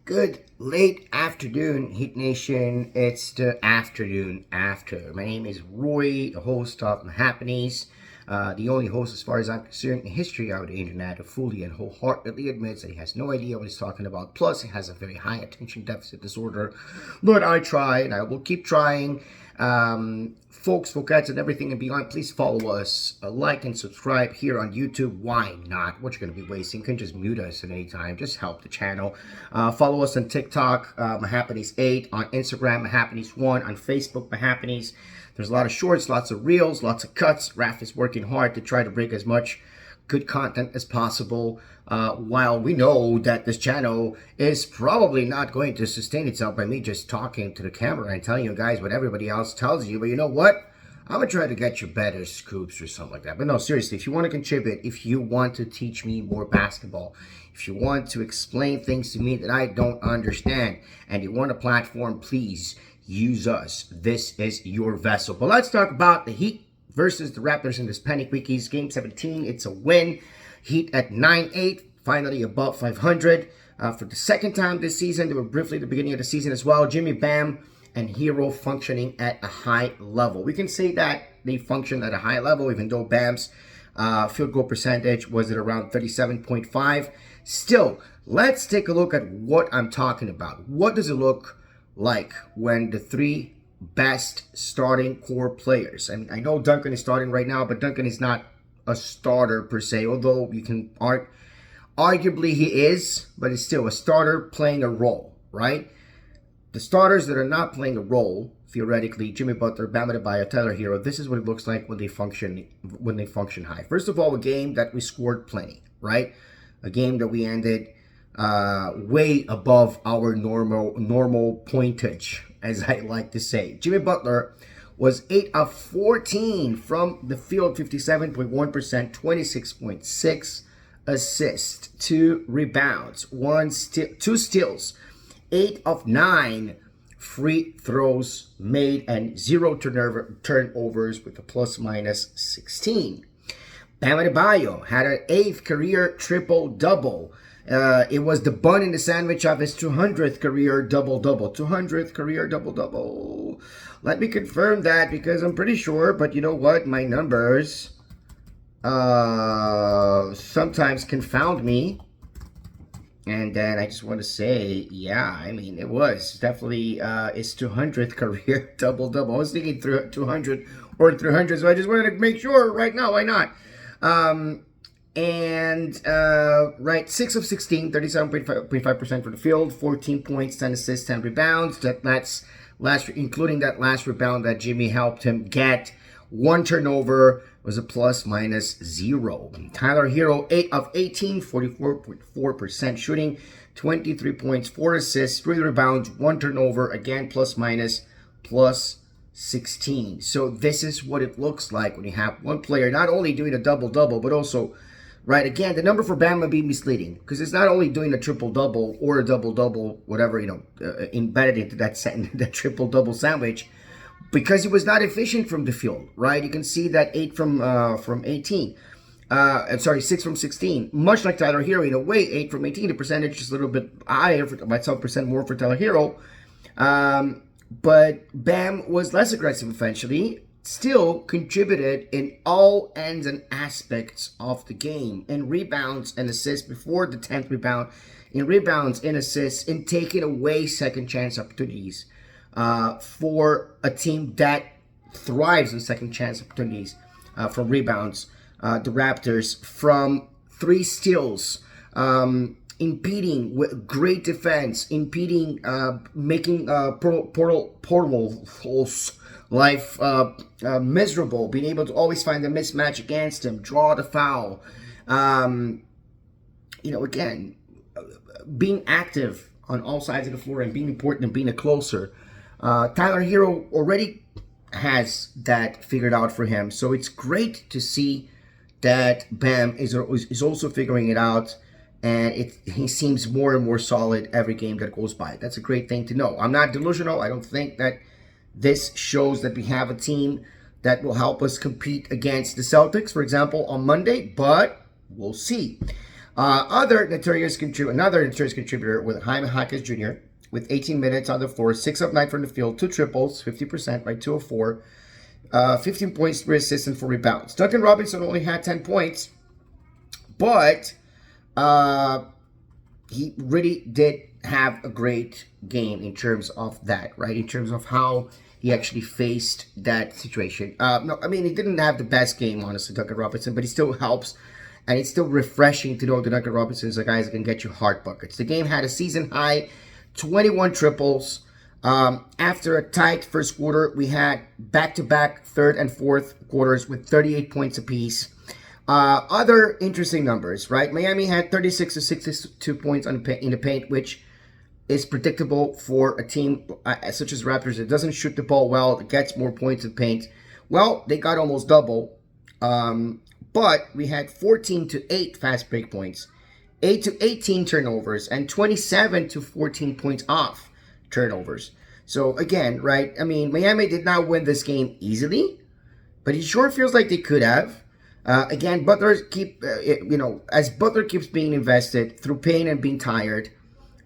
Good late afternoon, Heat Nation. It's the afternoon after. My name is Roy, the host of Mahapanies, the only host, as far as I'm concerned, in history of the internet who fully and wholeheartedly admits that he has no idea what he's talking about. Plus, he has a very high attention deficit disorder. But I try, and I will keep trying. Folks, cats, and everything and beyond, please follow us, like and subscribe here on YouTube. Why not? What you're going to be wasting? You can just mute us at any time. Just help the channel. Follow us on TikTok, Mahapanies8, on Instagram, Mahapanies1, on Facebook, Mahapanies. There's a lot of shorts, lots of reels, lots of cuts. Raph is working hard to try to bring as much good content as possible, while we know that this channel is probably not going to sustain itself by me just talking to the camera and telling you guys what everybody else tells you. But you know what? I'm going to try to get you better scoops or something like that. But no, seriously, if you want to contribute, if you want to teach me more basketball, if you want to explain things to me that I don't understand, and you want a platform, please use us. This is your vessel. But let's talk about the Heat versus the Raptors in this Panic Wikis. Game 17, it's a win. Heat at 9-8, finally above 500. For the second time this season, they were briefly at the beginning of the season as well. Jimmy, Bam, and Herro functioning at a high level. We can say that they function at a high level, even though Bam's field goal percentage was at around 37.5. Still, let's take a look at what I'm talking about. What does it look like when the three best starting core players? I mean, I know Duncan is starting right now, but Duncan is not a starter per se, although you can arguably he is, but it's still a starter playing a role, right? The starters that are not playing a role, theoretically, Jimmy Butler, Bam Adebayo, Tyler Herro, this is what it looks like when they function high. First of all, a game that we scored plenty, right? A game that we ended way above our normal pointage, as I like to say. Jimmy Butler was 8 of 14 from the field, 57.1%, 26.6 assists, 2 rebounds, 2 steals, 8 of 9 free throws made, and 0 turnovers with a plus-minus 16. Bam Adebayo had an 8th career triple-double. It was the bun in the sandwich of his 200th career double-double. 200th career double-double. Let me confirm that because I'm pretty sure, but you know what? My numbers sometimes confound me. And then I just want to say, yeah, I mean, it was definitely his 200th career double-double. I was thinking 200 or 300, so I just wanted to make sure right now. Why not? Right, 6 of 16, 37.5% for the field, 14 points, 10 assists, 10 rebounds. That's including that last rebound that Jimmy helped him get. 1 turnover was a plus-minus 0. Tyler Herro, 8 of 18, 44.4% shooting, 23 points, 4 assists, 3 rebounds, 1 turnover, again plus-minus plus 16. So this is what it looks like when you have one player not only doing a double-double, but also, right, again, the number for Bam would be misleading because it's not only doing a triple-double or a double-double, whatever, embedded into that triple-double sandwich, because he was not efficient from the field, right? You can see that 8 from 18. 6 from 16. Much like Tyler Herro, in a way, 8 from 18. The percentage is a little bit higher, about 7% more for Tyler Herro. But Bam was less aggressive eventually, still contributed in all ends and aspects of the game, in rebounds and assists before the 10th rebound, in rebounds, in assists, in taking away second chance opportunities for a team that thrives on second chance opportunities from rebounds. The Raptors, from 3 steals, impeding with great defense, impeding, making portal holes life miserable, being able to always find the mismatch against him, draw the foul. Again, being active on all sides of the floor and being important and being a closer. Tyler Herro already has that figured out for him, so it's great to see that Bam is also figuring it out, and he seems more and more solid every game that goes by. That's a great thing to know. I'm not delusional. I don't think that this shows that we have a team that will help us compete against the Celtics, for example, on Monday, but we'll see. Another notorious contributor with Jaquez Jr. with 18 minutes on the floor, 6 of 9 from the field, 2 triples, 50%, right, 2 of 4, 15 points, 3 assists, and 4 rebounds. Duncan Robinson only had 10 points, but he really did have a great game in terms of that, right? In terms of how he actually faced that situation. No, I mean, he didn't have the best game, honestly, Duncan Robinson, but he still helps. And it's still refreshing to know that Duncan Robinson is a guy that can get you hard buckets. The game had a season high 21 triples. After a tight first quarter, we had back-to-back third and fourth quarters with 38 points apiece. Other interesting numbers, right? Miami had 36 to 62 points in the paint, which is predictable for a team such as Raptors that doesn't shoot the ball well, that gets more points in paint. Well, they got almost double. But we had 14 to 8 fast break points, 8 to 18 turnovers, and 27 to 14 points off turnovers. So again, right, I mean, Miami did not win this game easily, but it sure feels like they could have. Again, Butler as Butler keeps being invested through pain and being tired,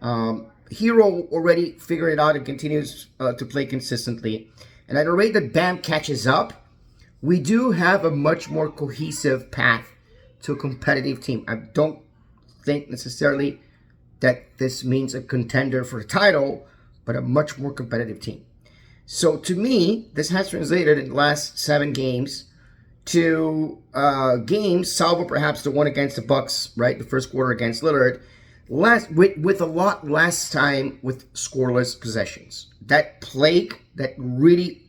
Herro already figured it out and continues to play consistently. And at a rate that Bam catches up, we do have a much more cohesive path to a competitive team. I don't think necessarily that this means a contender for a title, but a much more competitive team. So to me, this has translated in the last 7 games to games, salvo perhaps the one against the Bucks, right? The first quarter against Lillard, with a lot less time with scoreless possessions. That plague that really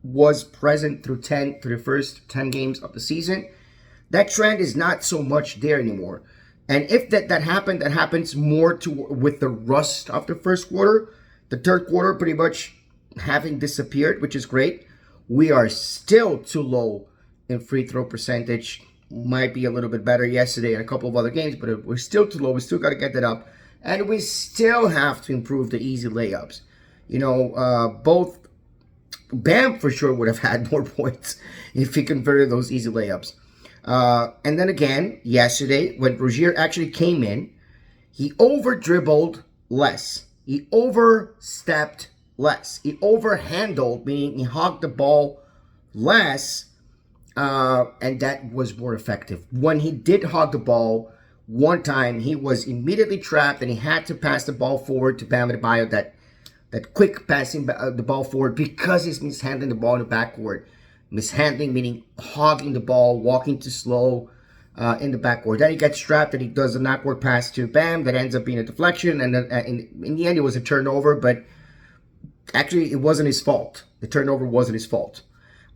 was present through the first 10 games of the season, that trend is not so much there anymore. And if that happened, that happens more with the rust of the first quarter. The third quarter pretty much having disappeared, which is great. We are still too low in free throw percentage. Might be a little bit better yesterday and a couple of other games, but we're still too low. We still got to get that up. And we still have to improve the easy layups. Both Bam for sure would have had more points if he converted those easy layups. And then again, yesterday, when Rozier actually came in, he over-dribbled less. He overstepped less. He overhandled, meaning he hogged the ball less, and that was more effective. When he did hog the ball, one time he was immediately trapped and he had to pass the ball forward to Bam Adebayo, that quick passing the ball forward, because he's mishandling the ball in the backcourt. Mishandling meaning hogging the ball, walking too slow in the backcourt. Then he gets trapped and he does a backward pass to Bam that ends up being a deflection. And in the end, it was a turnover, but actually it wasn't his fault. The turnover wasn't his fault.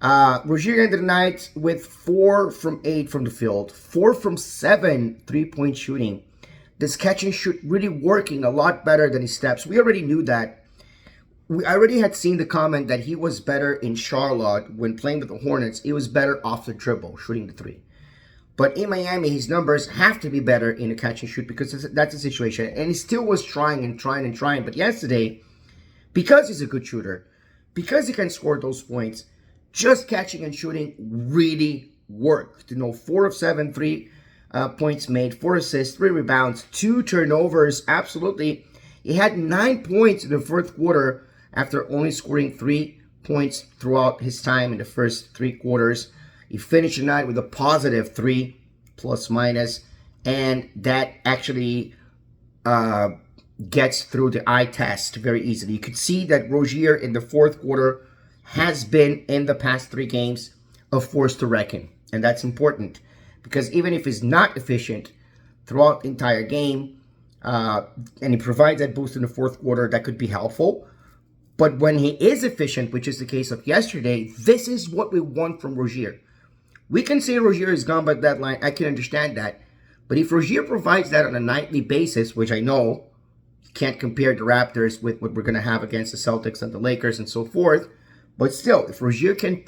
Rozier ended the night with 4 from 8 from the field, 4 from 7 3-point shooting. This catch and shoot really working a lot better than his steps. We already knew that. We already had seen the comment that he was better in Charlotte when playing with the Hornets. He was better off the dribble, shooting the 3. But in Miami, his numbers have to be better in a catch and shoot because that's the situation. And he still was trying. But yesterday, because he's a good shooter, because he can score those points, just catching and shooting really worked. 4 of 7, 3 points made, 4 assists, 3 rebounds, 2 turnovers. Absolutely. He had 9 points in the fourth quarter after only scoring 3 points throughout his time in the first 3 quarters. He finished the night with a positive 3 plus minus, and that actually gets through the eye test very easily. You could see that Rozier in the fourth quarter has been, in the past 3 games, a force to reckon. And that's important because even if he's not efficient throughout the entire game, and he provides that boost in the fourth quarter, that could be helpful. But when he is efficient, which is the case of yesterday, this is what we want from Rozier. We can say Rozier is gone by the deadline. I can understand that. But if Rozier provides that on a nightly basis, which I know you can't compare the Raptors with what we're going to have against the Celtics and the Lakers and so forth, but still, if Rozier can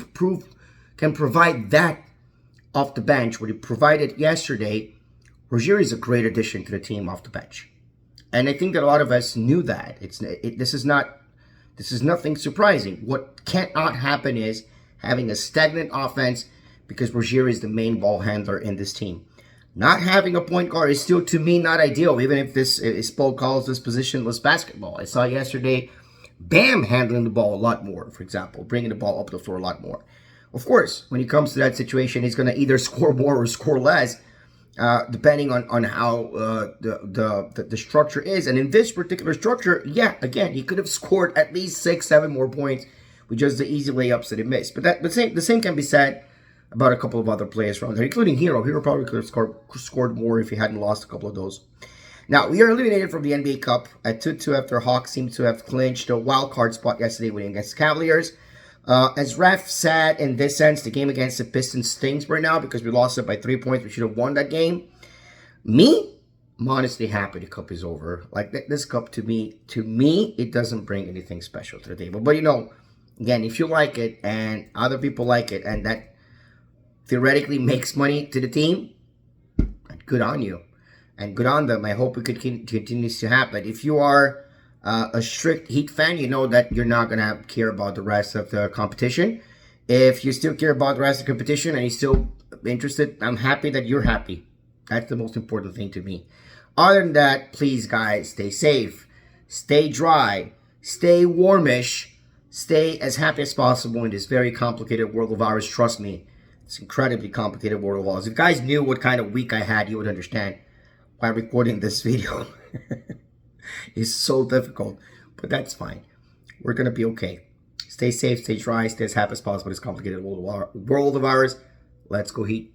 provide that off the bench, what he provided yesterday, Rozier is a great addition to the team off the bench. And I think that a lot of us knew that. This is nothing surprising. What cannot happen is having a stagnant offense because Rozier is the main ball handler in this team. Not having a point guard is still, to me, not ideal, even if this Spo calls this positionless basketball. I saw yesterday Bam handling the ball a lot more, for example, bringing the ball up the floor a lot more. Of course, when it comes to that situation, he's going to either score more or score less, depending on how the structure is. And in this particular structure, yeah, again, he could have scored at least 6, 7 more points with just the easy layups that he missed. But the same can be said about a couple of other players around there, including Herro. Herro probably could have scored more if he hadn't lost a couple of those. Now, we are eliminated from the NBA Cup at 2-2 after Hawks seem to have clinched a wild card spot yesterday winning against the Cavaliers. As Ref said, in this sense, the game against the Pistons stings right now because we lost it by 3 points. We should have won that game. I'm honestly happy the cup is over. Like, this cup, to me, it doesn't bring anything special to the table. But, again, if you like it and other people like it and that theoretically makes money to the team, good on you. And good on them. I hope it continues to happen. If you are a strict Heat fan, you know that you're not going to care about the rest of the competition. If you still care about the rest of the competition and you're still interested, I'm happy that you're happy. That's the most important thing to me. Other than that, please, guys, stay safe, stay dry, stay warmish, stay as happy as possible in this very complicated world of ours. Trust me, it's an incredibly complicated world of ours. If you guys knew what kind of week I had, you would understand why recording this video is so difficult. But that's fine. We're going to be okay. Stay safe, stay dry, stay as happy as possible in this complicated world of ours. Let's go Heat.